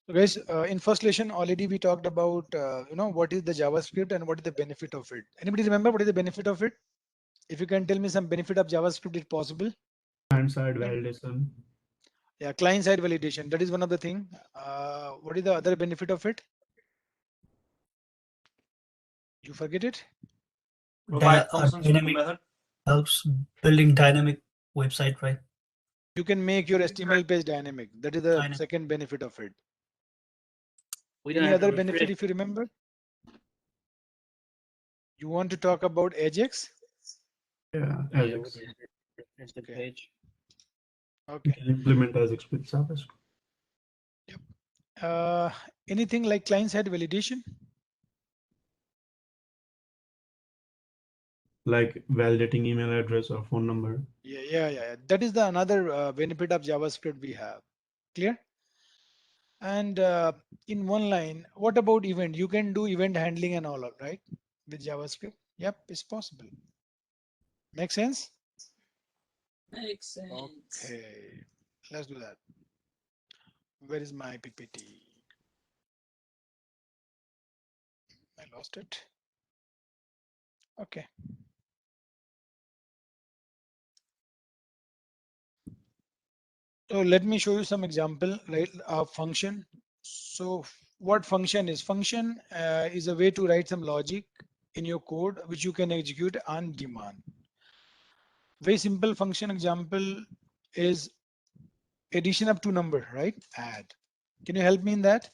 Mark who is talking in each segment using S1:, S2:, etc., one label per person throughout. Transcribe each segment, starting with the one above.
S1: So guys, in first lesson already we talked about what is the JavaScript and what is the benefit of it. Anybody remember what is the benefit of it? If you can tell me some benefit of JavaScript, if possible.
S2: Client-side validation.
S1: Yeah, client-side validation. That is one of the thing. What is the other benefit of it? You forget it?
S3: Provide functions with the
S4: Dynamic
S3: method.
S4: helps building dynamic website, right?
S1: You can make your HTML page dynamic. That is the
S4: Dynamic.
S1: second benefit of it.
S3: We don't
S1: Any
S3: have to
S1: other benefit
S3: refresh.
S1: if you remember? You want to talk about Ajax?
S2: Yeah,
S3: Yeah, we
S2: Ajax.
S3: don't refresh the
S1: Okay.
S3: page.
S2: You
S1: Okay.
S2: can implement Ajax with JavaScript.
S1: Uh, Anything like client-side validation?
S2: Like validating email address or phone number.
S1: Yeah. That is the another benefit of JavaScript we have. Clear? And in one line, what about event? You can do event handling and all, right? With JavaScript. Yep, it's possible. Make sense?
S3: Makes sense.
S1: Okay, let's do that. Where is my PPT? I lost it. Okay. So let me show you some example, right? Of function. So what function is? Function is a way to write some logic in your code which you can execute on demand. Very simple function example is addition of two number, right? Add. Can you help me in that?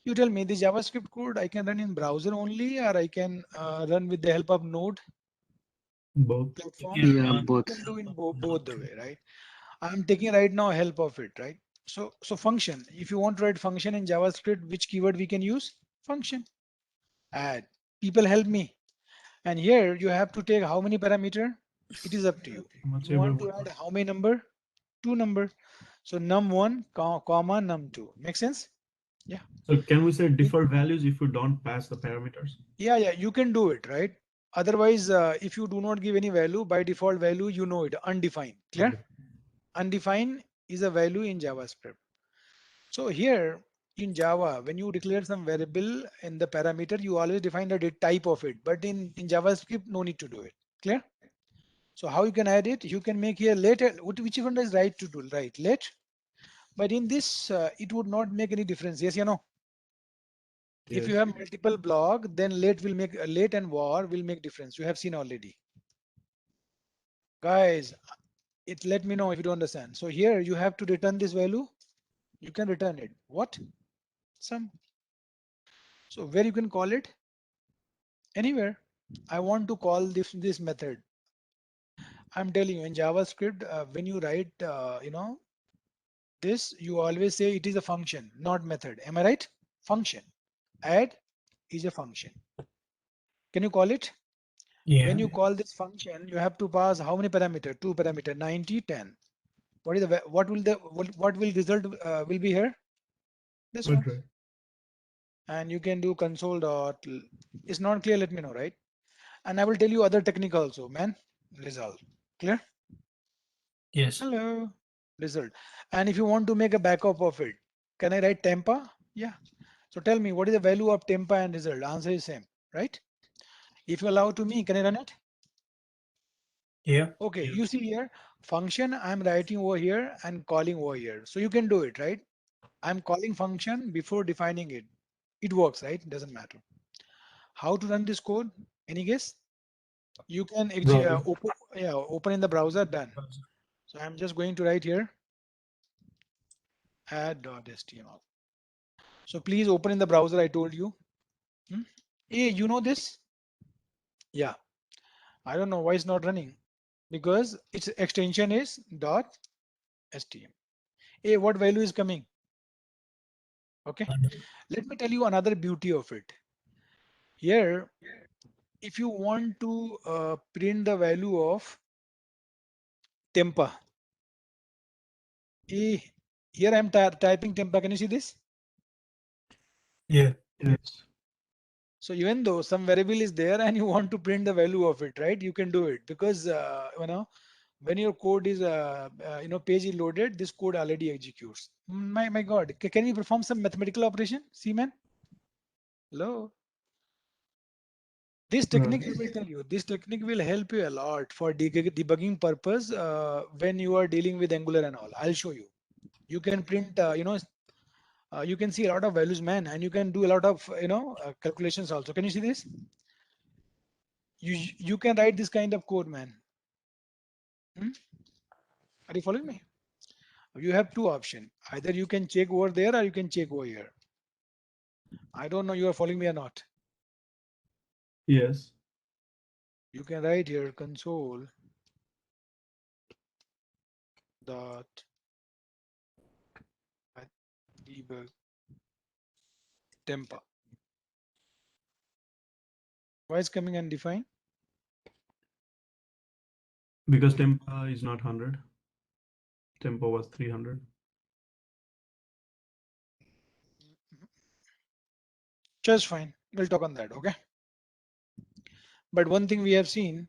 S1: You tell me the JavaScript code I can run in browser only, or I can run with the help of Node
S2: Both.
S1: platform.
S4: Yeah,
S1: You
S4: both.
S1: can do in both the way, right? I'm taking right now help of it, right? So function. If you want to write function in JavaScript, which keyword we can use? Function. Add. People help me. And here you have to take how many parameter? It is up to you.
S2: Much
S1: You want to
S2: everyone.
S1: add how many number? Two number. So num1, comma num2. Make sense? Yeah.
S2: So can we say
S1: In-
S2: default values if you don't pass the parameters?
S1: yeah, you can do it, right? Otherwise, if you do not give any value, by default value, you know it, undefined. Clear? Undefined is a value in JavaScript. So here in Java, when you declare some variable in the parameter, you always define the type of it. But in JavaScript, no need to do it. Clear? So how you can add it? You can make here let, which one is right to do, right? Let. But in this, it would not make any difference. Yes, you know. If you
S2: Yes.
S1: have multiple block, then let will make let and var will make difference. You have seen already, guys. It let me know if you don't understand. So here you have to return this value. You can return it. What? Some. So where you can call it? Anywhere. I want to call this method. I'm telling you in JavaScript, when you write, this, you always say it is a function, not method. Am I right? Function. Add is a function. Can you call it?
S4: Yeah.
S1: When you call this function, you have to pass how many parameter? Two parameter, 90, 10. What is what will result will be here? This one.
S2: Right.
S1: And you can do console dot. It's not clear. Let me know, right? And I will tell you other technique also, man. Result. Clear?
S4: Yes.
S1: Hello. Result. And if you want to make a backup of it, can I write tempa? Yeah. So tell me what is the value of tempa and result? Answer is same, right? If you allow to me, can I run it?
S4: Yeah.
S1: Okay, you see here, function I'm writing over here and calling over here. So you can do it, right? I'm calling function before defining it. It works, right? Doesn't matter. How to run this code? Any guess? You can
S2: Browser.
S1: open in the browser, done. So I'm just going to write here add.html. So please open in the browser, I told you. Hey, you know this? Yeah. I don't know why it's not running because its extension is .html. Hey, what value is coming? Okay. Let me tell you another beauty of it. Here, if you want to print the value of tempa, here I'm typing tempa. Can you see this?
S4: Yeah.
S2: Yes.
S1: So even though some variable is there and you want to print the value of it, right? You can do it because When your code is page is loaded, this code already executes. My God, can you perform some mathematical operation? See, man. Hello. This technique, I will tell you, this technique will help you a lot for debugging purpose when you are dealing with Angular and all. I'll show you. You can print, you can see a lot of values, man, and you can do a lot of, calculations also. Can you see this? You can write this kind of code, man. Are you following me? You have two options. Either you can check over there or you can check over here. I don't know you are following me or not.
S2: Yes.
S1: You can write here console dot debug tempa. Why is coming undefined?
S2: Because tempo is not 100. Tempo was 300.
S1: Just fine. We'll talk on that. Okay. But one thing we have seen,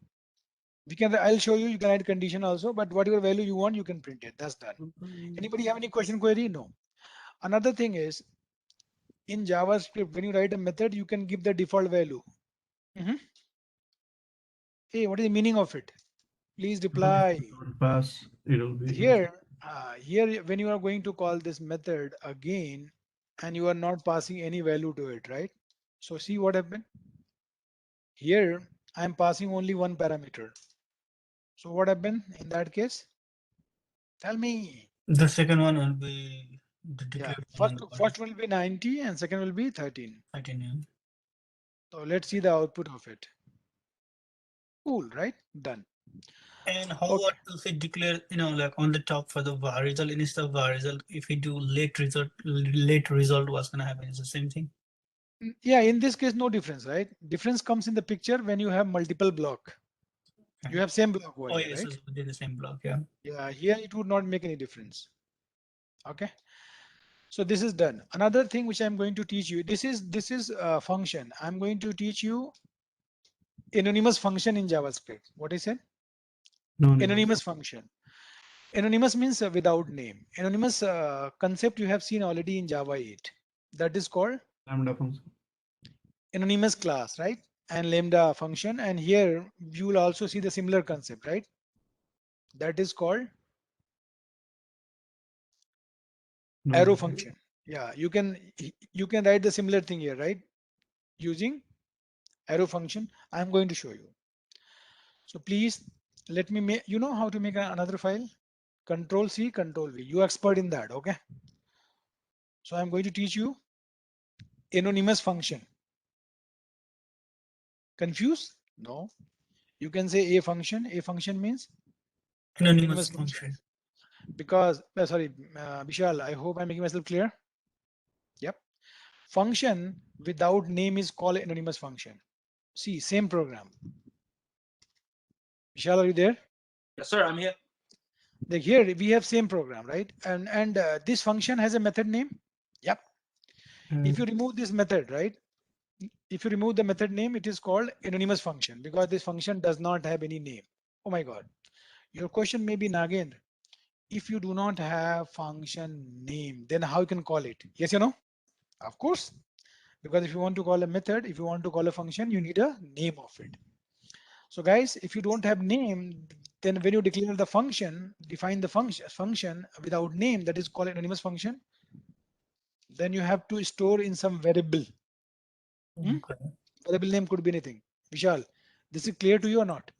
S1: I'll show you, you can add condition also, but whatever value you want, you can print it. That's done. Anybody have any question, query? No. Another thing is, in JavaScript, when you write a method, you can give the default value. Hey, what is the meaning of it? Please reply.
S2: Don't pass, it'll be
S1: Here, when you are going to call this method again, and you are not passing any value to it, right? So see what happened? Here, I am passing only one parameter. So what happened in that case? Tell me.
S4: The second one will be the
S1: Yeah,
S4: declared
S1: first will be 90 and second will be 13.
S4: 13, yeah.
S1: So let's see the output of it. Cool, right? Done.
S4: And how
S1: Okay.
S4: about if we declare, like on the top for the var result, instead of var result, if we do late result, what's gonna happen? Is the same thing?
S1: Yeah, in this case, no difference, right? Difference comes in the picture when you have multiple block. You have same block over
S4: Oh,
S1: here,
S4: yes,
S1: right?
S4: it's within the same block, yeah.
S1: Yeah, here it would not make any difference. Okay. So this is done. Another thing which I'm going to teach you, this is a function. I'm going to teach you anonymous function in JavaScript. What is it?
S2: no.
S1: Anonymous function. Anonymous means without name. Anonymous concept you have seen already in Java 8. That is called
S2: Lambda function.
S1: anonymous class, right? And lambda function. And here you will also see the similar concept, right? That is called
S2: No.
S1: arrow function. Yeah, you can write the similar thing here, right? Using arrow function. I'm going to show you. So please let me make, you know how to make another file? Control C, Control V. You expert in that, okay? So I'm going to teach you anonymous function. Confused? No. You can say a function. A function means
S4: Anonymous function.
S1: because sorry, Vishal, I hope I'm making myself clear. Yep. Function without name is called anonymous function. See, same program. Vishal, are you there?
S3: Yes, sir. I'm here.
S1: Like here we have same program, right? And this function has a method name. Yep. If you remove this method, right? If you remove the method name, it is called anonymous function because this function does not have any name. Oh my God. Your question may be, Nagendra, if you do not have function name, then how you can call it? Yes or no? Of course. Because if you want to call a method, if you want to call a function, you need a name of it. So guys, if you don't have name, then when you declare the function, define the function without name, that is called anonymous function, then you have to store in some variable.
S4: Okay.
S1: Variable name could be anything. Vishal, this is clear to you or not?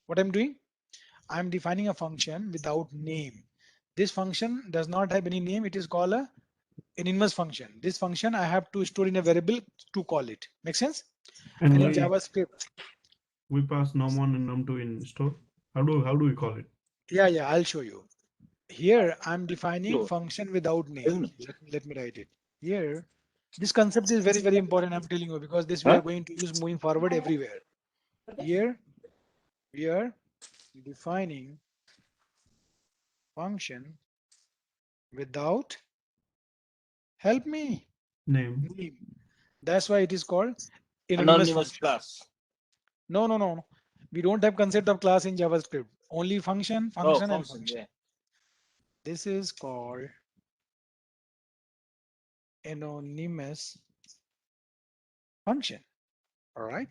S1: What I'm doing? I'm defining a function without name. This function does not have any name. It is called a anonymous function. This function I have to store in a variable to call it. Make sense?
S2: And
S1: And in
S2: we
S1: JavaScript,
S2: pass num1 and num2 in store. How do we call it?
S1: yeah, I'll show you. Here I'm defining function without name. Let me write it. Here, this concept is very, very important. I'm telling you because this we are going to use moving forward everywhere. Here we are defining function without, help me,
S2: Name.
S1: name. That's why it is called anonymous
S3: Anonymous
S1: function.
S3: class.
S1: No. We don't have concept of class in JavaScript. Only function,
S3: Oh,
S1: function, and
S3: function.
S1: function.
S3: Yeah.
S1: This is called anonymous function. All right,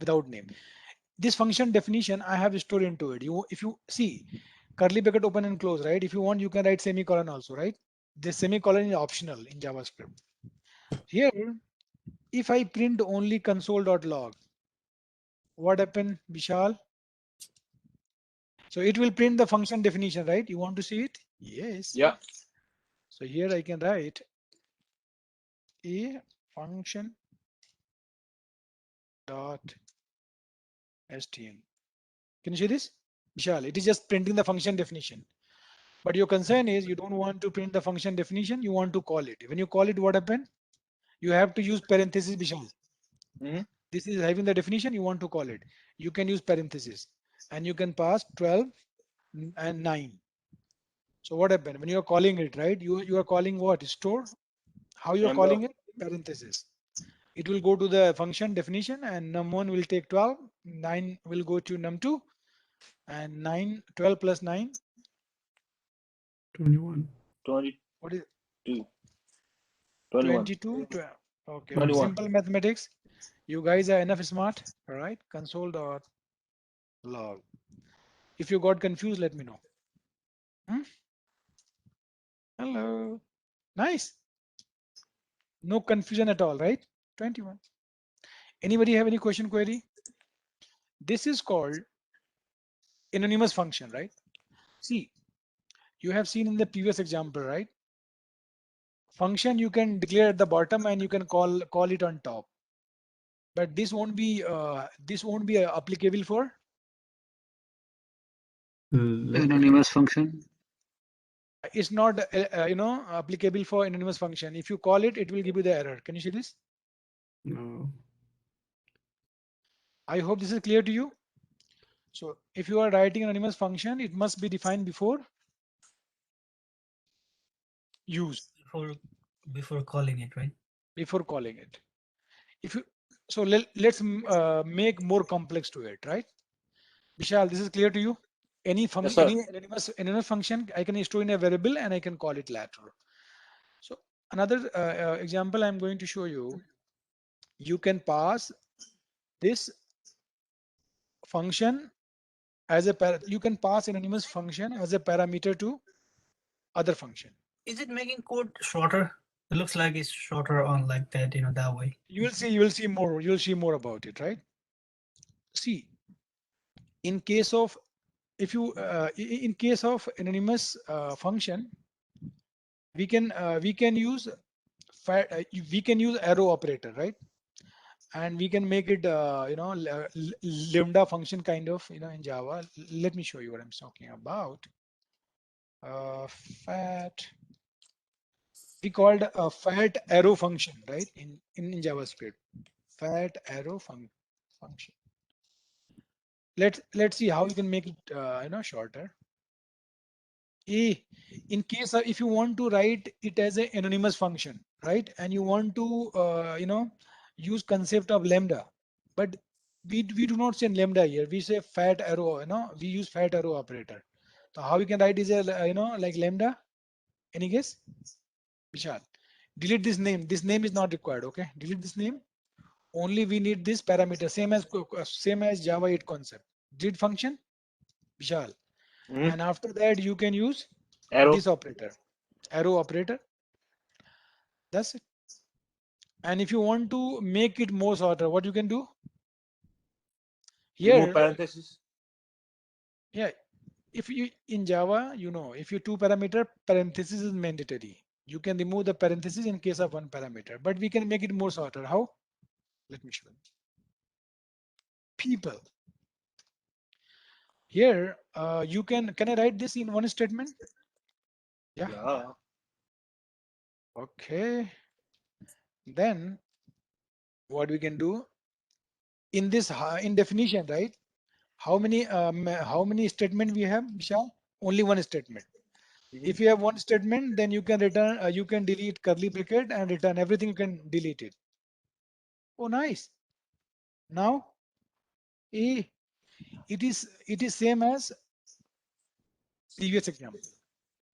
S1: without name. This function definition I have stored into it. If you see curly bracket open and close, right? If you want, you can write semicolon also, right? This semicolon is optional in JavaScript. Here, if I print only console.log, what happened, Vishal? So it will print the function definition, right? You want to see it? Yes.
S3: Yeah.
S1: So here I can write a function dot stm. Can you see this? Vishal, it is just printing the function definition. But your concern is you don't want to print the function definition, you want to call it. When you call it, what happened? You have to use parenthesis, Vishal.
S3: Hmm.
S1: This is having the definition, you want to call it. You can use parenthesis and you can pass 12 and 9. So what happened? When you are calling it, right? You are calling what? Store. How you are
S3: And
S1: calling it? Parenthesis. It will go to the function definition and num1 will take 12, 9 will go to num2 and 12 plus 9.
S2: 21.
S3: 22.
S1: What is
S3: 21.
S1: 22? Okay,
S3: 21.
S1: simple mathematics. You guys are enough smart. All right, console.log. If you got confused, let me know. Hmm? Hello. Nice. No confusion at all, right? 21. Anybody have any question, query? This is called anonymous function, right? See, you have seen in the previous example, right? Function you can declare at the bottom and you can call it on top. But this won't be applicable for
S5: Anonymous function.
S1: it's not applicable for anonymous function. If you call it, it will give you the error. Can you see this?
S2: No.
S1: I hope this is clear to you. So if you are writing an anonymous function, it must be defined before use,
S4: Before calling it, right?
S1: before calling it. If you so let's make more complex to it, right? Vishal, this is clear to you? Any
S3: Yes,
S1: function,
S3: sir.
S1: any anonymous function, I can store in a variable and I can call it later. So another example I'm going to show you. You can pass this function as you can pass anonymous function as a parameter to other function.
S4: Is it making code shorter? It looks like it's shorter on like that, that way.
S1: You'll see more about it, right? See, in case of if you in case of anonymous function, we can use we can use arrow operator, right? And we can make it lambda function kind of in Java. Let me show you what I'm talking about. Fat we called a fat arrow function, right? In JavaScript, fat arrow function. Let's see how we can make it shorter. In case if you want to write it as an anonymous function, right? And you want to use concept of lambda, but we do not say lambda here. We say fat arrow. We use fat arrow operator. So how we can write is a like lambda? Any guess? Vishal, delete this name. This name is not required. Okay, delete this name. Only we need this parameter. Same as Java 8 concept. Delete function. Vishal.
S3: Hmm.
S1: And after that you can use
S3: Arrow.
S1: this operator, arrow operator. That's it. And if you want to make it more shorter, what you can do
S3: Remove
S1: here?
S3: parentheses.
S1: Yeah, if you in Java, if you two parameter, parenthesis is mandatory. You can remove the parenthesis in case of one parameter, but we can make it more shorter. How? Let me show you. People. Here, you can I write this in one statement? Yeah.
S3: Yeah.
S1: Okay. Then what we can do in this in definition, right? How many statement we have, Vishal? Only one statement. If you have one statement, then you can return, you can delete curly bracket and return everything. You can delete it. Oh, nice. Now, it is same as previous example,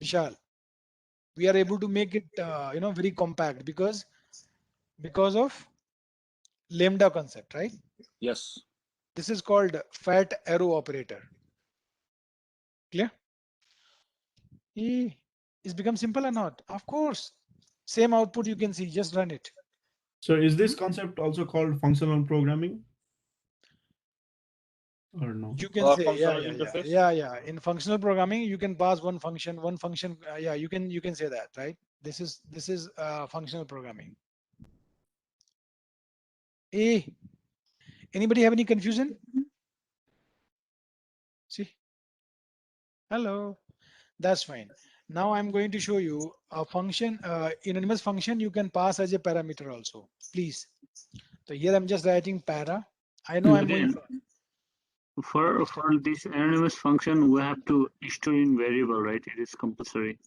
S1: Vishal, we are able to make it very compact because of lambda concept, right?
S6: Yes.
S1: This is called fat arrow operator. Clear? Is become simple or not? Of course. Same output you can see, just run it.
S2: So is this concept also called functional programming? Or no?
S1: You can
S6: Or
S1: say,
S6: functional interface?
S1: yeah. In functional programming, you can pass one function. Yeah, you can say that, right? This is functional programming. Anybody have any confusion? See, hello. That's fine. Now I'm going to show you a function, anonymous function you can pass as a parameter also. Please. So here I'm just writing para. I know I'm going.
S5: For this anonymous function, we have to store in variable, right? It is compulsory.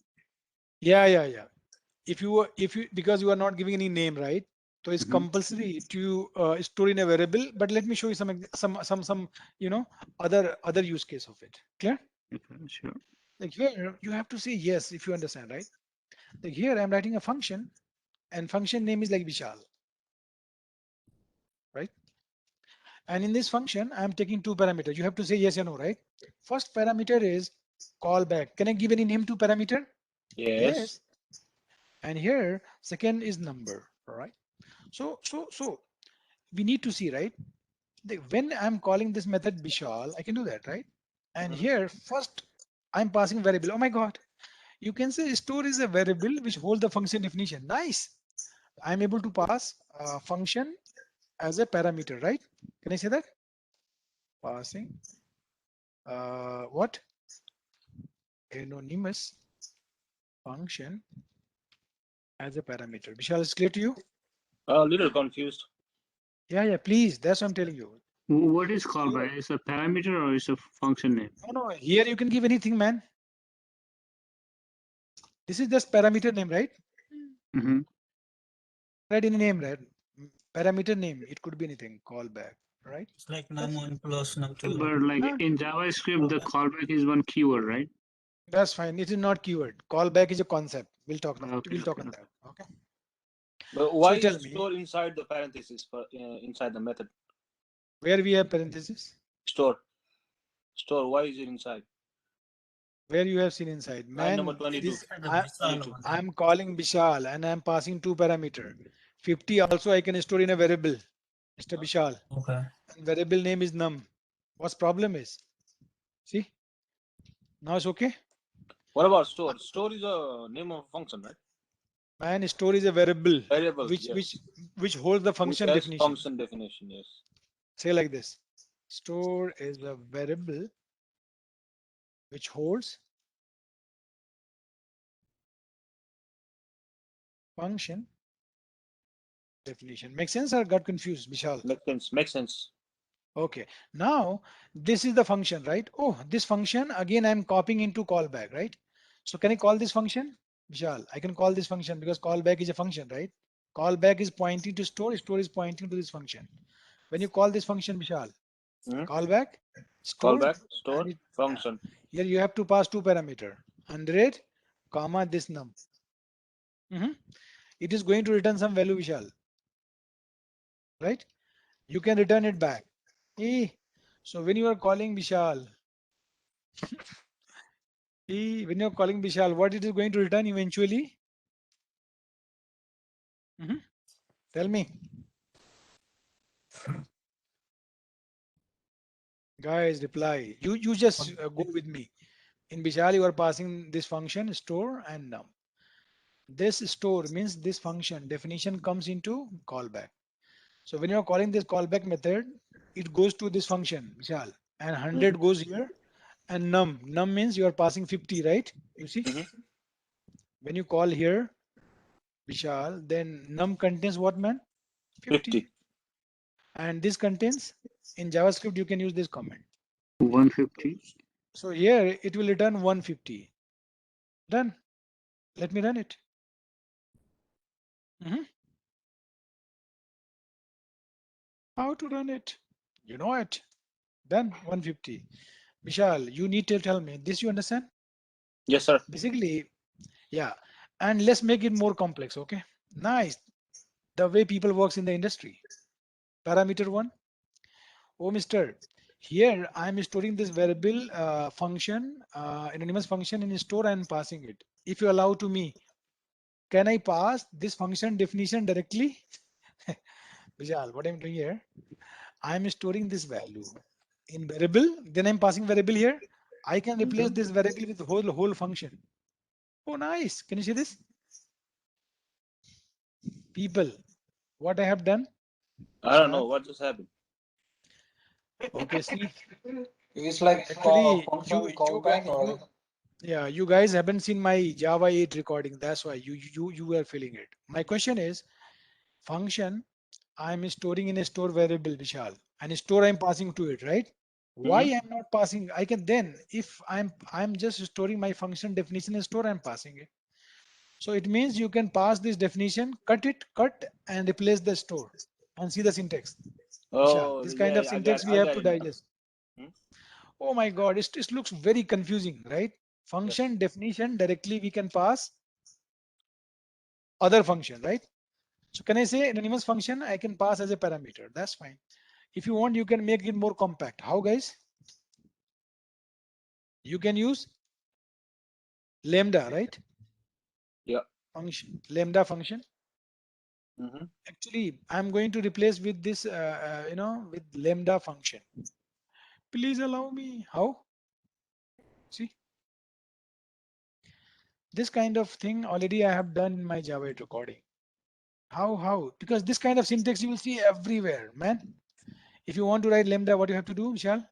S1: Yeah. If you because you are not giving any name, right? So it's
S5: Mhm.
S1: compulsory to store in a variable. But let me show you some other use case of it. Clear?
S5: Okay, sure.
S1: Like here you have to say yes if you understand, right? Like here I'm writing a function, and function name is like Vishal, right? And in this function I'm taking two parameters. You have to say yes or no, right? First parameter is callback. Can I give any name to parameter?
S6: Yes.
S1: And here second is number. All right. So we need to see, right? When I'm calling this method Vishal, I can do that, right? And
S6: Mhm.
S1: here first I'm passing variable. Oh my God. You can say store is a variable which holds the function definition. Nice. I'm able to pass a function as a parameter, right? Can I say that? Passing what? Anonymous function as a parameter. Vishal, is clear to you?
S6: A little confused.
S1: Yeah. Please. That's what I'm telling you.
S5: What is callback? Is a parameter or is a function name?
S1: No. Here you can give anything, man. This is just parameter name, right?
S5: Mm-hmm.
S1: Write any name, right? Parameter name. It could be anything. Callback, right?
S4: It's like num1 plus num2.
S5: But like
S1: Ah,
S5: in JavaScript, the callback is one keyword, right?
S1: that's fine. It is not keyword. Callback is a concept. We'll talk now.
S5: Okay,
S1: We'll talk
S5: okay.
S1: on that. Okay.
S6: But
S1: So
S6: why
S1: tell
S6: is
S1: me
S6: store inside the parenthesis for inside the method?
S1: where we have parentheses.
S6: Store. Store. Why is it inside?
S1: Where you have seen inside.
S6: Line number
S1: Man,
S6: 22.
S1: this
S4: And the
S1: I,
S4: Vishal
S6: 22.
S4: over there.
S1: I'm calling Vishal and I'm passing two parameter. 50 also I can store in a variable, Mr. Vishal.
S4: Okay.
S1: And variable name is num. What's problem is? See? Now it's okay?
S6: What about store? Store is a name of a function, right?
S1: Man, store is a variable
S6: Variable.
S1: which
S6: Yes.
S1: holds the
S6: Which
S1: function
S6: has
S1: definition.
S6: function definition. Yes.
S1: Say like this. Store is a variable which holds function definition. Make sense or got confused, Vishal?
S6: Makes sense. Makes sense.
S1: Okay. Now this is the function, right? Oh, this function again I'm copying into callback, right? So can I call this function? Vishal, I can call this function because callback is a function, right? Callback is pointing to store is pointing to this function. When you call this function, Vishal,
S6: Mhm.
S1: callback, store,
S6: Callback. Store.
S1: and
S6: Function.
S1: here you have to pass two parameter, 100, comma this num. Mhm. It is going to return some value, Vishal, right? You can return it back. Eh, so when you are calling Vishal, when you're calling Vishal, what it is going to return eventually? Mhm. Tell me. Guys, reply. You just go with me. In Vishal, you are passing this function store and num. This store means this function definition comes into callback. So when you're calling this callback method, it goes to this function, Vishal, and 100 goes here and num. Num means you are passing 50, right? You see,
S6: Mhm.
S1: when you call here, Vishal, then num contains what, man? 50.
S6: 50.
S1: And this contains, in JavaScript, you can use this comment.
S5: 150.
S1: So here it will return 150. Done. Let me run it. Mhm. How to run it? You know it. Done. 150. Vishal, you need to tell me this. You understand?
S6: Yes, sir.
S1: Basically, yeah. And let's make it more complex. Okay. Nice. The way people works in the industry. Parameter one. Oh, Mister. Here I am storing this variable function, anonymous function in store and passing it. If you allow to me, can I pass this function definition directly? Vijal, what I'm doing here, I'm storing this value in variable, then I'm passing variable here. I can replace this variable with the whole function. Oh, nice. Can you see this? People, what I have done?
S6: I don't know
S1: Vishal.
S6: what just happened.
S1: Okay, see,
S7: It's like
S1: actually,
S7: function callback or
S1: yeah, you guys haven't seen my Java 8 recording. That's why you are feeling it. My question is, function I'm storing in a store variable, Vishal, and store I'm passing to it, right? Why
S6: Mhm.
S1: I'm not passing? I can then, if I'm just storing my function definition in store, I'm passing it. So it means you can pass this definition, cut and replace the store and see the syntax. Vishal,
S6: Oh,
S1: this kind
S6: yeah,
S1: of
S6: yeah,
S1: syntax we
S6: I
S1: have
S6: got
S1: to
S6: it now.
S1: digest.
S6: Hmm?
S1: Oh my God, it looks very confusing, right?
S6: Yes.
S1: Function definition directly we can pass other function, right? So can I say anonymous function I can pass as a parameter? That's fine. If you want, you can make it more compact. How, guys? You can use lambda, right?
S6: Yeah.
S1: Function, lambda function.
S6: Mm-hmm.
S1: Actually, I'm going to replace with this, with lambda function. Please allow me. How? See, this kind of thing already I have done in my Java 8 recording. How? Because this kind of syntax you will see everywhere, man. If you want to write lambda, what you have to do, Vishal?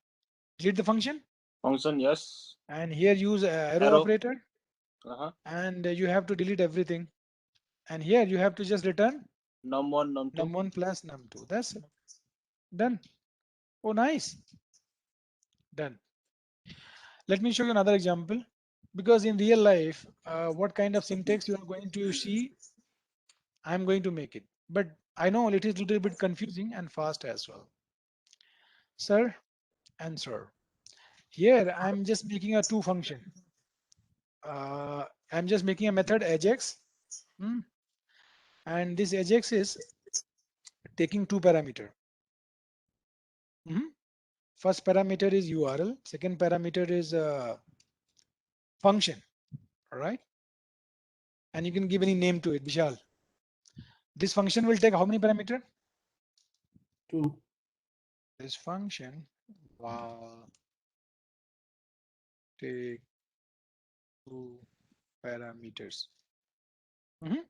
S1: Delete the function
S6: Function, yes.
S1: and here use arrow
S6: Arrow.
S1: operator
S6: Uh-huh.
S1: and you have to delete everything. And here you have to just return
S6: Num1, num2.
S1: num1 plus num2. That's it. Done. Oh, nice. Done. Let me show you another example because in real life, what kind of syntax you are going to see, I'm going to make it. But I know it is a little bit confusing and fast as well. Sir and sir. Here I'm just making a two function. I'm just making a method ajax. Hmm, and this ajax is taking two parameter. Mhm. First parameter is URL. Second parameter is function. All right. And you can give any name to it, Vishal. This function will take how many parameter?
S2: 2.
S1: This function will take two parameters. Mhm.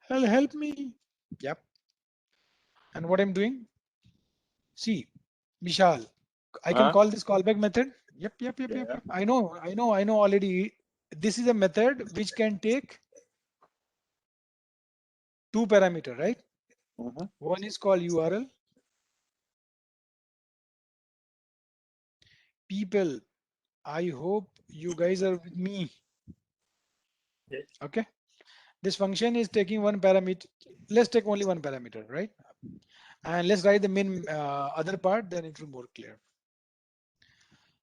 S1: Help me. Yep. And what I'm doing? See, Vishal, I can
S6: Uh-huh.
S1: call this callback method. Yep.
S6: Yeah.
S1: I know already. This is a method which can take two parameter, right?
S6: Mm-hmm.
S1: One is called URL. People, I hope you guys are with me.
S3: Yes.
S1: Okay. This function is taking one parameter. Let's take only one parameter, right? And let's write the main other part, then it will be more clear.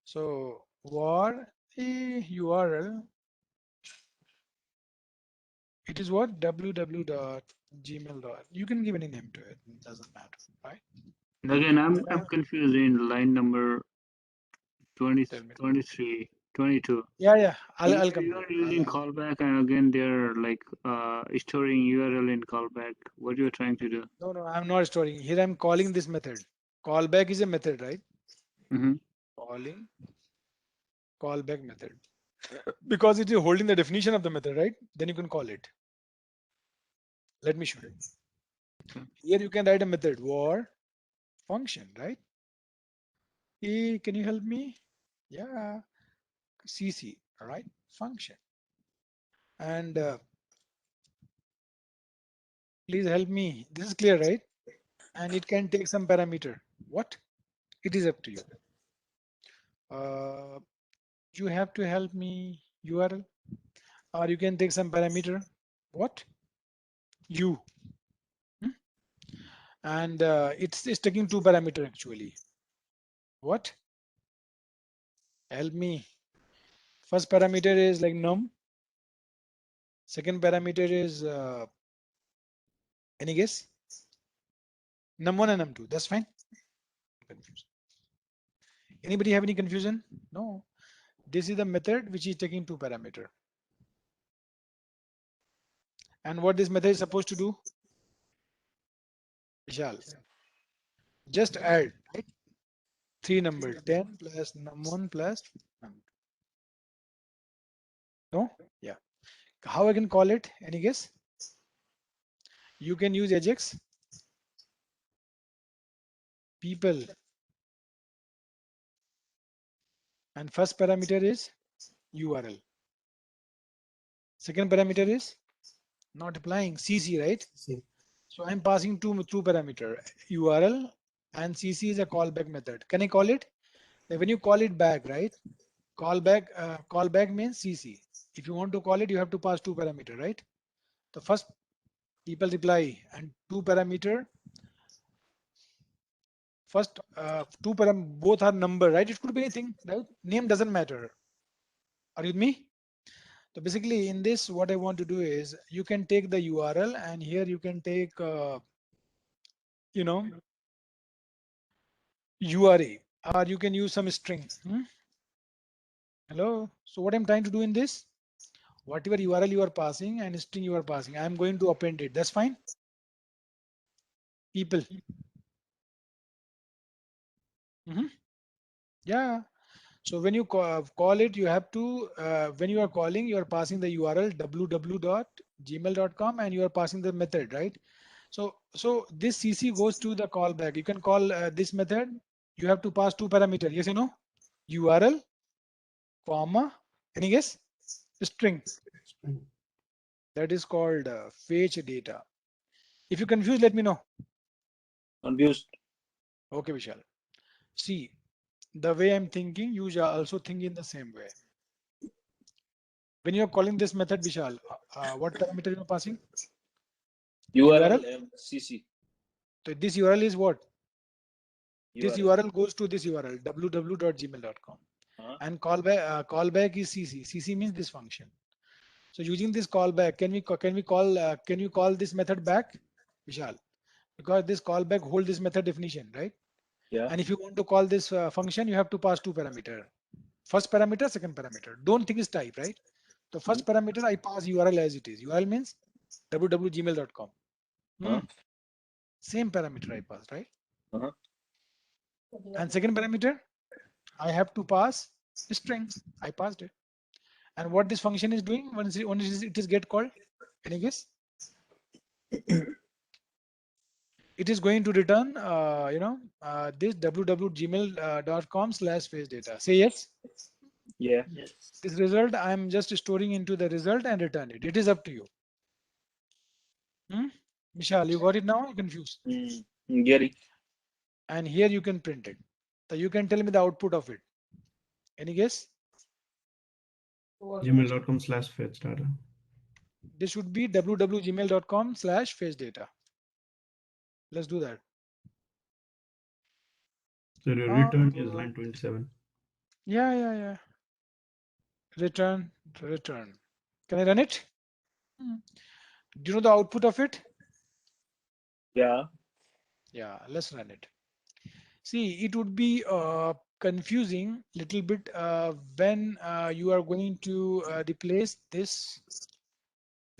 S1: So var a URL, it is what? www.gmail. You can give any name to it. It doesn't matter, right?
S5: Again, I'm
S1: Then
S5: confused in line number 20,
S1: tell me.
S5: 23, 22.
S1: Yeah. I'll
S5: You,
S1: come
S5: you
S1: to
S5: are
S1: it.
S5: using callback, and again they're like storing URL in callback. What you're trying to do?
S1: No, I'm not storing. Here I'm calling this method. Callback is a method, right?
S5: Mm-hmm.
S1: Calling callback method. Because it is holding the definition of the method, right? Then you can call it. Let me show you.
S5: Okay.
S1: Here you can write a method var function, right? Hey, can you help me? Yeah, CC, all right? Function. And please help me. This is clear, right? And it can take some parameter. What? It is up to you. Uh, you have to help me URL, or you can take some parameter. What? You. Hmm? And it's taking two parameter actually. What? Help me. First parameter is like num. Second parameter is any guess? Num1 and num2. That's fine. Confused. Anybody have any confusion? No. This is the method which is taking 2 parameter. And what this method is supposed to do? Vishal. Just add, right? 3 number 10 plus num1 plus num2. No? Yeah. How I can call it? Any guess? You can use Ajax. People. And first parameter is URL. Second parameter is not applying CC, right? So I'm passing two parameter, URL and CC is a callback method. Can I call it? Like when you call it back, right? Callback means CC. If you want to call it, you have to pass 2 parameter, right? The first people reply and 2 parameter. First both are number, right? It could be anything, right? Name doesn't matter. Are you with me? So basically in this, what I want to do is you can take the URL and here you can take, you know, URA or you can use some string. Hello. So what I'm trying to do in this, whatever URL you are passing and string you are passing, I'm going to append it. That's fine. People. Yeah. So when you call it, you have to, when you are calling, you are passing the URL www.gmail.com and you are passing the method, right? So this CC goes to the callback. You can call this method. You have to pass 2 parameters. Yes or no? URL, comma, any guess? String. That is called fetch data. If you're confused, let me know.
S6: Confused.
S1: Okay, Vishal. See, the way I'm thinking, you shall also think in the same way. When you're calling this method, Vishal, what parameter you are passing?
S6: URL and CC.
S1: So this URL is what? This
S6: URL.
S1: URL goes to this URL www.gmail.com and callback is CC. CC means this function. So using this callback, can you call this method back, Vishal? Because this callback hold this method definition, right?
S6: Yeah.
S1: And if you want to call this function, you have to pass 2 parameter. First parameter, second parameter. Don't think it's type, right? The first parameter I pass URL as it is. URL means www.gmail.com. Same parameter I pass, right? And second parameter, I have to pass string. I passed it. And what this function is doing once it is get called? Any guess? It is going to return, this www.gmail.com/fetch data. Say yes.
S6: Yeah.
S3: Yes.
S1: This result I am just storing into the result and return it. It is up to you. Vishal, you got it now? You're confused.
S6: Gary.
S1: And here you can print it. So you can tell me the output of it. Any guess?
S2: gmail.com/fetch data.
S1: This should be www.gmail.com/fetch data. Let's do that.
S2: So your return is line 27.
S1: Yeah. Return. Can I run it? Do you know the output of it?
S6: Yeah.
S1: Yeah, let's run it. See, it would be confusing little bit when you are going to replace this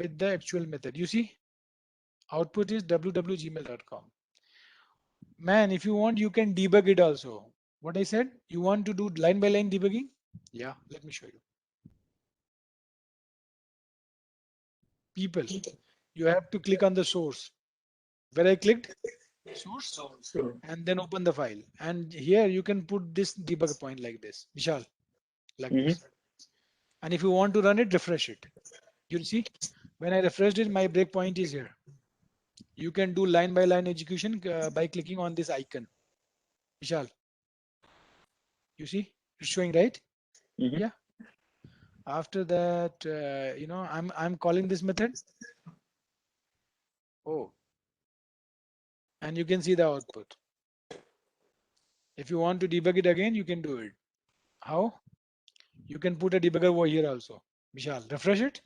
S1: with the actual method. You see, output is www.gmail.com. Man, if you want, you can debug it also. What I said, you want to do line by line debugging? Yeah, let me show you. People, you have to click on the source. Where I clicked? Source. And then open the file. And here you can put this debug point like this. Vishal, like this. And if you want to run it, refresh it. You'll see when I refreshed it, my breakpoint is here. You can do line by line execution by clicking on this icon. Vishal, you see it's showing, right? Yeah. After that, I'm calling this method. Oh, and you can see the output. If you want to debug it again, you can do it. How? You can put a debugger over here also. Vishal, refresh it.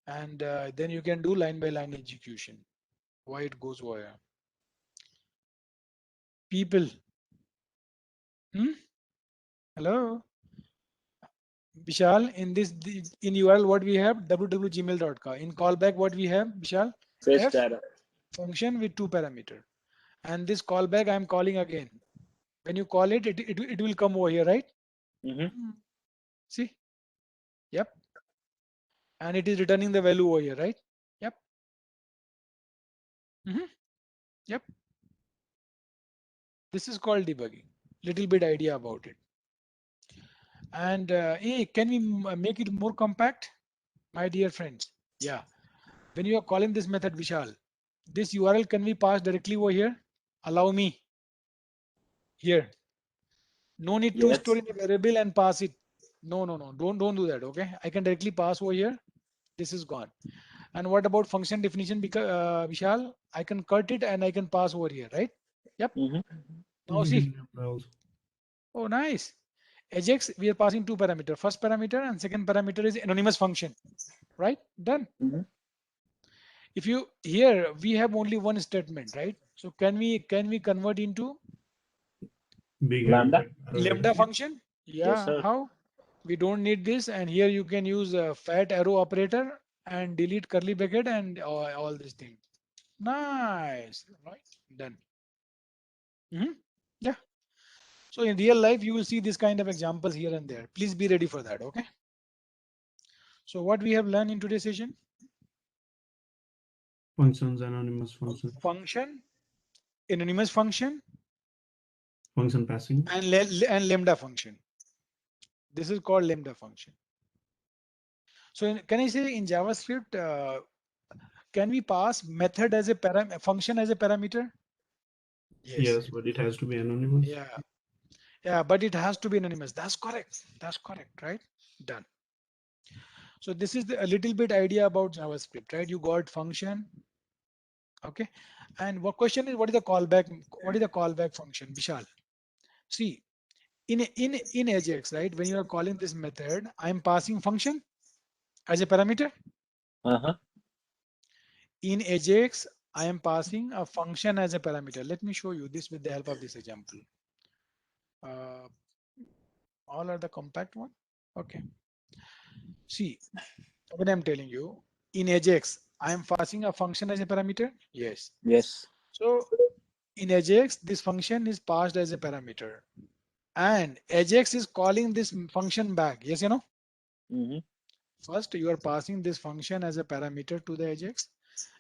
S1: And then you can do line by line execution. Why it goes over here? People. Hello. Vishal, in this in URL what we have www.gmail.com. In callback what we have Vishal?
S3: Fetch
S1: F
S3: data.
S1: function with 2 parameter. And this callback I am calling again. When you call it, it will come over here, right?
S3: Mm-hmm.
S1: See? Yep. And it is returning the value over here, right? Yep. Yep. This is called debugging. Little bit idea about it. And hey, can we make it more compact, my dear friends? Yeah. When you are calling this method, Vishal, this URL can we pass directly over here? Allow me here. No need to
S3: Yes.
S1: store in a variable and pass it. No, no, no. Don't do that. Okay. I can directly pass over here. This is gone. And what about function definition? Because Vishal, I can cut it and I can pass over here, right? Yep.
S3: Mm-hmm.
S1: Now
S2: We
S1: see.
S2: can browse.
S1: Oh, nice. Ajax, we are passing 2 parameters. First parameter and second parameter is anonymous function, right? Done.
S3: Mm-hmm.
S1: If you here we have only one statement, right? So can we convert into
S2: Big
S3: Lambda?
S2: array.
S1: lambda function?
S3: Yes,
S1: Yeah.
S3: sir.
S1: How? We don't need this, and here you can use a fat arrow operator and delete curly bracket and all these things. Nice, right? Done. Yeah. So in real life, you will see this kind of examples here and there. Please be ready for that. Okay. So what we have learned in today's session?
S2: Functions, anonymous function.
S1: Function, anonymous function,
S2: Function passing.
S1: and lambda function. This is called lambda function. So can I say in JavaScript, can we pass method as a function as a parameter?
S2: Yes, but it has to be anonymous.
S1: Yeah. Yeah, but it has to be anonymous. That's correct. That's correct, right? Done. So this is a little bit idea about JavaScript, right? You got function. Okay. And what question is what is the callback? What is the callback function? Vishal. See, in Ajax, right? When you are calling this method, I'm passing function as a parameter.
S3: Uh-huh.
S1: In Ajax, I am passing a function as a parameter. Let me show you this with the help of this example. Uh, all are the compact one. Okay. See, when I'm telling you in Ajax, I am passing a function as a parameter. Yes.
S3: Yes.
S1: So in Ajax, this function is passed as a parameter, and Ajax is calling this function back. Yes, you know.
S3: Mm-hmm.
S1: First, you are passing this function as a parameter to the Ajax,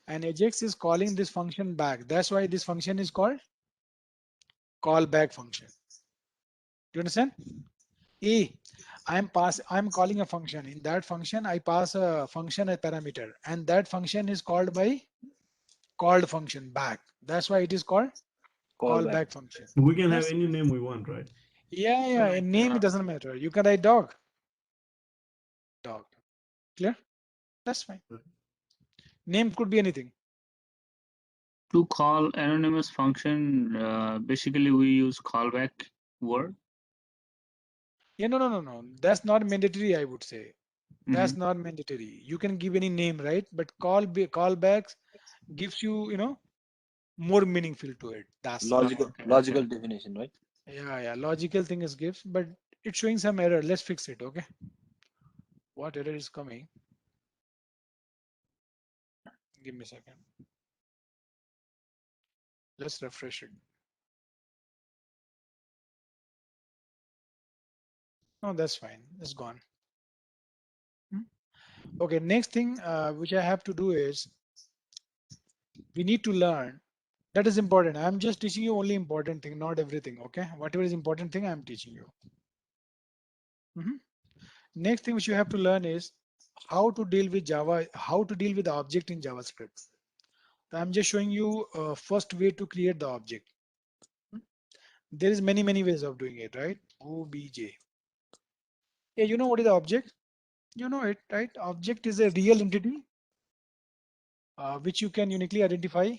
S1: and Ajax is calling this function back. That's why this function is called callback function. Do you understand? I'm calling a function. In that function, I pass a function a parameter, and that function is called by called function back. That's why it is called
S3: Callback.
S1: callback function.
S2: We can have
S1: Yes.
S2: any name we want, right?
S1: Yeah, yeah. A name doesn't matter. You can write dog. Dog. Clear? That's fine. Name could be anything.
S5: To call anonymous function, basically we use callback word.
S1: Yeah, no. That's not mandatory, I would say. That's
S5: Mhm.
S1: not mandatory. You can give any name, right? But callbacks gives you, more meaningful to it. That's all.
S3: Logical
S5: Okay,
S3: logical
S5: okay.
S3: definition, right?
S1: Yeah. Logical thing is gives, but it's showing some error. Let's fix it. Okay. What error is coming? Give me a second. Let's refresh it. No, that's fine. It's gone. Okay. Next thing which I have to do is we need to learn. That is important. I'm just teaching you only important thing, not everything. Okay. Whatever is important thing, I'm teaching you. Next thing which you have to learn is how to deal with Java, how to deal with the object in JavaScript. So I'm just showing you first way to create the object. There is many ways of doing it, right? OBJ. Yeah, you know what is the object? You know it, right? Object is a real entity which you can uniquely identify.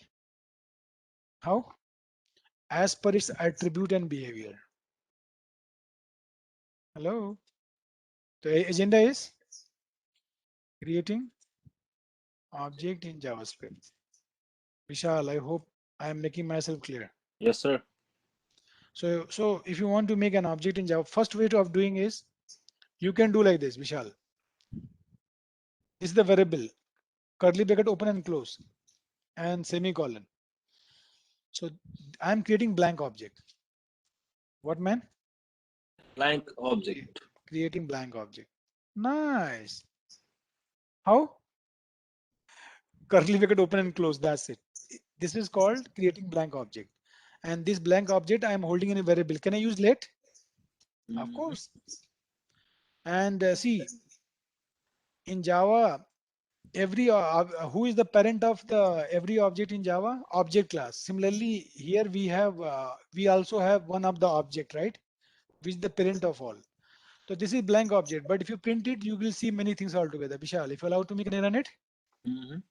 S1: How? As per its attribute and behavior. Hello? The agenda is creating object in JavaScript. Vishal, I hope I am making myself clear.
S3: Yes, sir.
S1: So if you want to make an object in Java, first way of doing is you can do like this, Vishal. This is the variable, curly bracket open and close, and semicolon. So I'm creating blank object. What, man?
S3: Blank object.
S1: Creating blank object. Nice. How? Curly bracket open and close. That's it. This is called creating blank object. And this blank object I am holding in a variable. Can I use let? Of
S3: Mhm.
S1: course. And see, in Java, every who is the parent of the every object in Java? Object class. Similarly, here we also have one of the object, right? Which is the parent of all. So this is blank object, but if you print it, you will see many things altogether. Vishal, if you allow to me, can I run it?
S3: Mhm.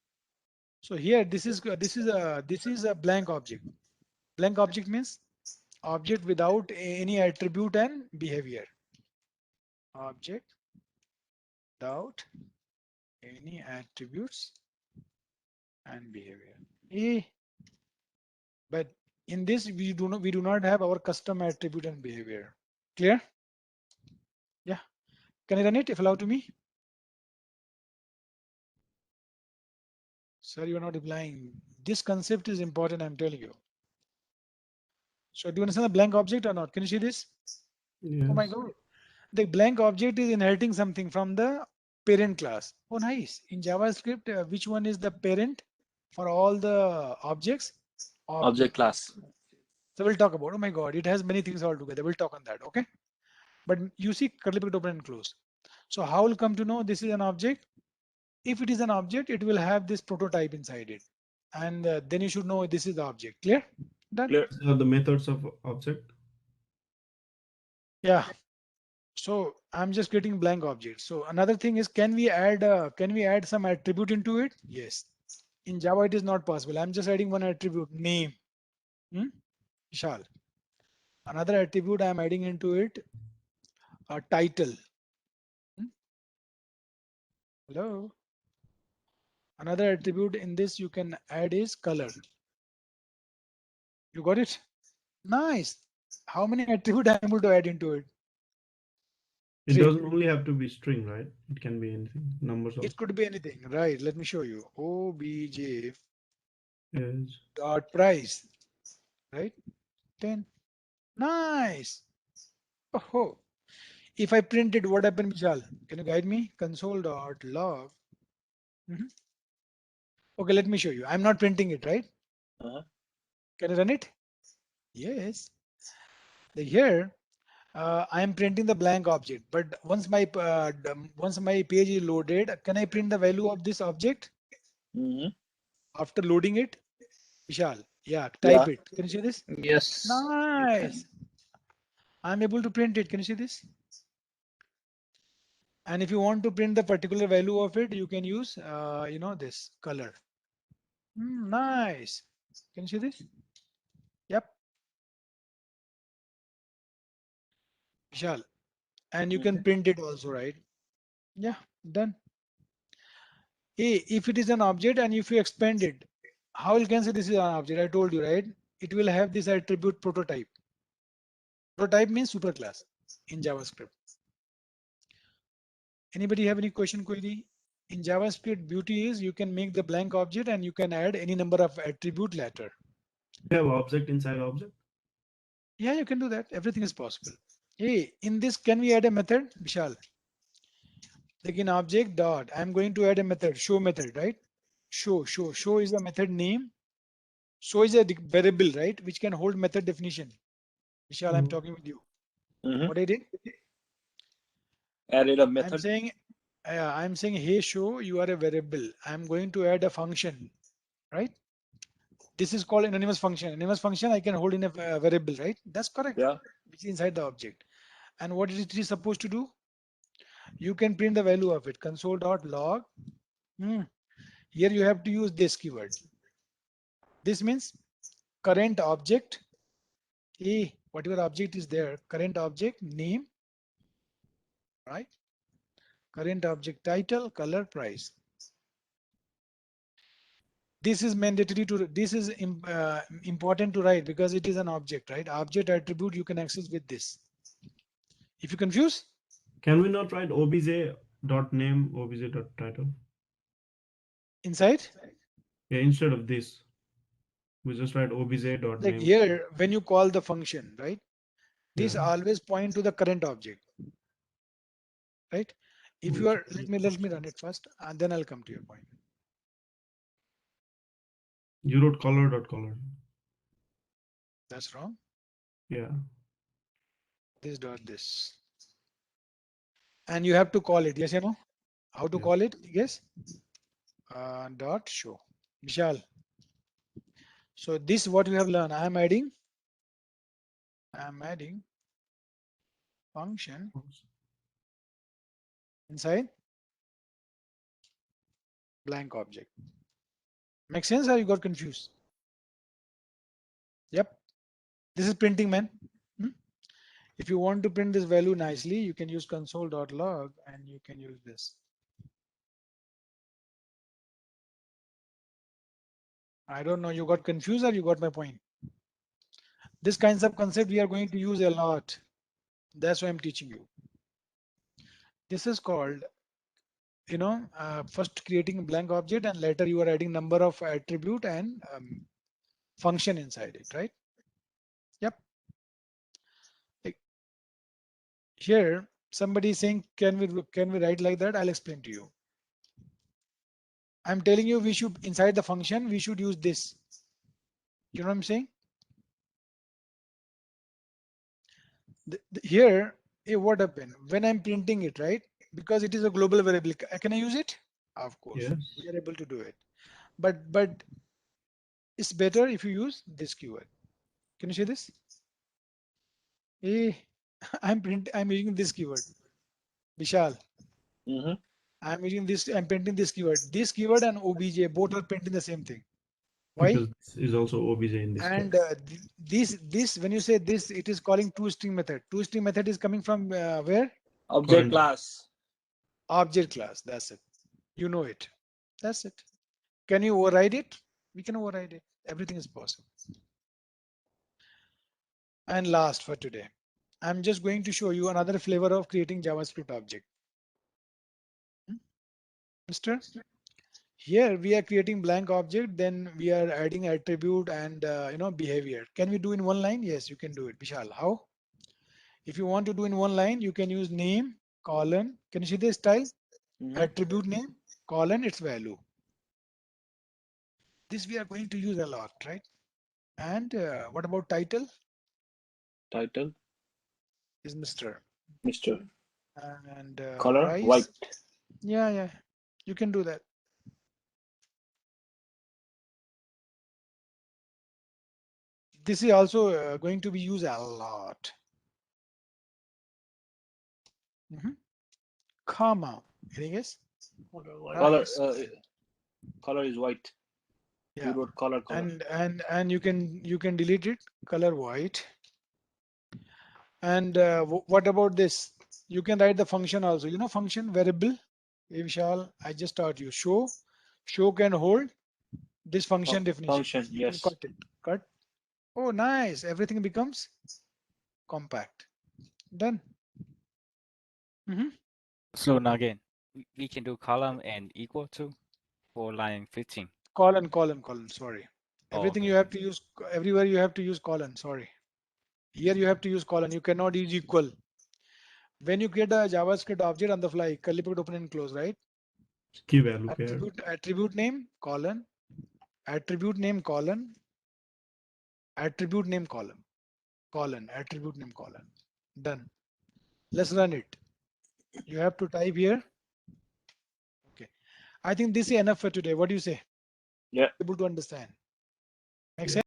S1: So here, this is a blank object. Blank object means object without any attribute and behavior. Object without any attributes and behavior. But in this, we do not have our custom attribute and behavior. Clear? Yeah. Can I run it if allowed to me? Sir, you are not replying. This concept is important, I'm telling you. So do you understand the blank object or not? Can you see this? Oh my
S2: Yes.
S1: God. The blank object is inheriting something from the parent class. Oh, nice. In JavaScript, which one is the parent for all the objects?
S3: Object class.
S1: So we'll talk about, oh my God, it has many things altogether. We'll talk on that, okay? But you see curly bracket open and close. So how will come to know this is an object? If it is an object, it will have this prototype inside it. And then you should know this is the object. Clear? Done?
S3: Clear.
S2: These are the methods of object.
S1: Yeah. So I'm just getting blank objects. So another thing is, can we add some attribute into it? Yes. In Java, it is not possible. I'm just adding one attribute, name. Vishal. Another attribute I'm adding into it, a title. Hmm? Hello. Another attribute in this you can add is color. You got it? Nice. How many attribute I'm able to add into it?
S2: It
S1: 3.
S2: doesn't only have to be string, right? It can be anything. Numbers also.
S1: It could be anything, right? Let me show you. Obj
S2: Yes.
S1: dot price, right? 10. Nice. Oh, if I print it, what happened, Vishal? Can you guide me? Console dot log. Okay, let me show you. I'm not printing it, right?
S3: Uh-huh.
S1: Can I run it? Yes. Here, I am printing the blank object, but once my page is loaded, can I print the value of this object
S3: Mhm.
S1: after loading it? Vishal, yeah,
S3: Yeah.
S1: type it. Can you see this?
S4: Yes.
S1: Nice. I'm able to print it. Can you see this? And if you want to print the particular value of it, you can use, this color. Nice. Can you see this? Yep. Vishal. And you can
S3: Mhm.
S1: print it also, right? Yeah, done. If it is an object and if you expand it, how you can say this is an object? I told you, right? It will have this attribute prototype. Prototype means superclass in JavaScript. Anybody have any question, query? In JavaScript, beauty is you can make the blank object and you can add any number of attribute later.
S2: We have object inside object.
S1: Yeah, you can do that. Everything is possible. Hey, in this, can we add a method, Vishal? Like in object dot, I'm going to add a method, show method, right? Show is the method name. Show is a variable, right? Which can hold method definition. Vishal, I'm
S2: Mhm.
S1: talking with you.
S3: Mhm.
S1: What I did?
S3: Added a
S1: I'm
S3: method.
S1: saying, hey, show, you are a variable. I'm going to add a function, right? This is called anonymous function. Anonymous function I can hold in a variable, right? That's correct.
S3: Yeah.
S1: Which is inside the object. And what is it supposed to do? You can print the value of it. Console.log. Here you have to use this keyword. This means current object. Whatever object is there, current object name, right? current object title, color, price. This is mandatory to, this is important to write because it is an object, right? Object attribute you can access with this. If you confuse,
S2: Can we not write obj.name, obj.title?
S1: inside,
S2: Yeah, instead of this, we just write obj.name.
S1: like here, when you call the function, right? This
S2: Yeah.
S1: always point to the current object, right? If you are, let me run it first and then I'll come to your point.
S2: You wrote color.color.
S1: That's wrong.
S2: Yeah.
S1: This dot this. And you have to call it, yes or no? How to
S2: Yeah.
S1: call it? Yes. Dot show. Vishal. So this what we have learned. I am adding function inside blank object. Make sense or you got confused? Yep. This is printing, man. If you want to print this value nicely, you can use console.log and you can use this. I don't know, you got confused or you got my point? This kinds of concept we are going to use a lot. That's why I'm teaching you. This is called, first creating a blank object and later you are adding number of attribute and function inside it, right? Yep. Like here, somebody is saying, can we write like that? I'll explain to you. I'm telling you, we should, inside the function, we should use this. You know what I'm saying? Here, what happened when I'm printing it, right? Because it is a global variable. Can I use it? Of course,
S2: Yes.
S1: we are able to do it. But it's better if you use this keyword. Can you see this? Hey, I'm using this keyword. Vishal.
S3: Mm-hmm.
S1: I'm printing this keyword. This keyword and obj both are printing the same thing. Why?
S2: Because this is also obj in this
S1: And
S2: case.
S1: this when you say this, it is calling toString method. toString method is coming from where?
S3: Object
S2: Current.
S3: class.
S1: Object class. That's it. You know it. That's it. Can you override it? We can override it. Everything is possible. And last for today, I'm just going to show you another flavor of creating JavaScript object. Mister? Here we are creating blank object, then we are adding attribute and behavior. Can we do in one line? Yes, you can do it. Vishal, how? If you want to do in one line, you can use name, colon. Can you see this style?
S3: Mm-hmm.
S1: Attribute name, colon, its value. This we are going to use a lot, right? And what about title?
S3: Title.
S1: Is Mr.
S3: Mr.
S1: And
S3: Color.
S1: price?
S3: White.
S1: Yeah, you can do that. This is also going to be used a lot. Comma. Any guess?
S3: Color. Color is white.
S1: Yeah.
S3: You wrote color.
S1: And you can delete it. Color white. And what about this? You can write the function also. You know function variable. Vishal, I just taught you. Show can hold this function definition.
S3: Function.
S1: You can
S3: Yes.
S1: cut it. Cut. Oh, nice. Everything becomes compact. Done.
S8: So now again, we can do column and equal to for line 15.
S1: Colon. Sorry.
S8: Oh,
S1: Everything
S8: okay.
S1: you have to use, everywhere you have to use colon. Sorry. Here you have to use colon. You cannot use equal. When you create a JavaScript object on the fly, curly bracket open and close, right?
S2: Key value pair.
S1: Attribute name, colon. Attribute name, colon. Attribute name, column. Colon. Attribute name, colon. Done. Let's run it. You have to type here. Okay. I think this is enough for today. What do you say?
S3: Yeah.
S1: Able to understand? Make
S2: Yeah.
S1: sense?